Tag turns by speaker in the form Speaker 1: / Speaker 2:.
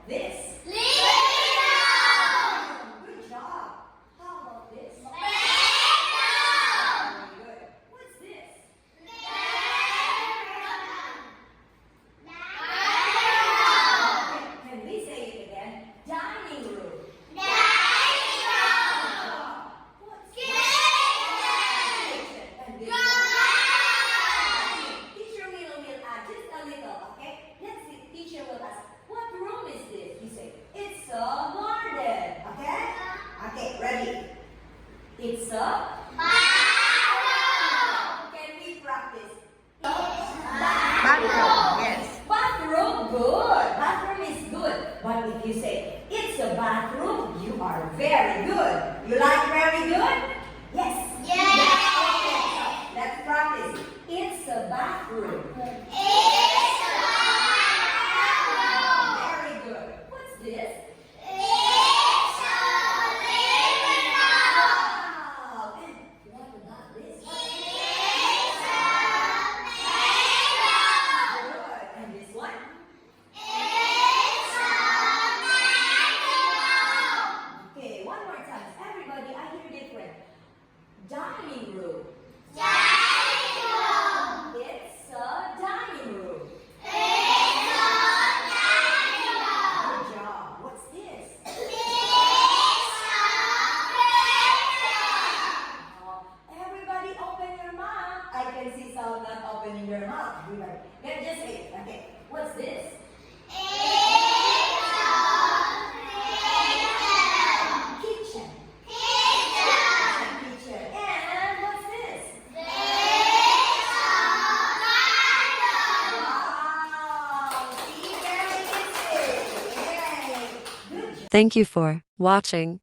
Speaker 1: this?
Speaker 2: Playground!
Speaker 1: Good job. How about this?
Speaker 2: Playground!
Speaker 1: Very good. What's this? Okay, can we say it again? Dining room.
Speaker 2: Dining room!
Speaker 1: What's
Speaker 2: Kitchen!
Speaker 1: kitchen? And this one? Teacher will add just a little, okay? Let's see. Teacher will ask, what room is this? You say, it's a garden, okay? Okay, ready? It's a
Speaker 2: Bathroom!
Speaker 1: Can we practice?
Speaker 2: Bathroom!
Speaker 1: Yes. Bathroom, good. Bathroom is good. But if you say, it's a bathroom, you are very good. You like very good? Yes.
Speaker 2: Yes.
Speaker 1: Okay, so let's practice. It's a bathroom.
Speaker 2: It's a bathroom!
Speaker 1: Very good. What's this?
Speaker 2: It's a living room!
Speaker 1: Wow. And what about this?
Speaker 2: It's a playground!
Speaker 1: Good. And this one?
Speaker 2: It's a dining room!
Speaker 1: Okay, one more time. Everybody, I hear different. Dining room.
Speaker 2: Dining room!
Speaker 1: It's a dining room.
Speaker 2: It's a dining room!
Speaker 1: Good job. What's this?
Speaker 2: It's a playground!
Speaker 1: Everybody open your mouth. I can see some not opening their mouth. Everybody. Let's just say it. Okay. What's this?
Speaker 2: It's a playground!
Speaker 1: Kitchen.
Speaker 2: Kitchen!
Speaker 1: Kitchen. And what's this?
Speaker 2: It's a garden!
Speaker 1: Wow. See, very easy. Yay. Good job.
Speaker 3: Thank you for watching.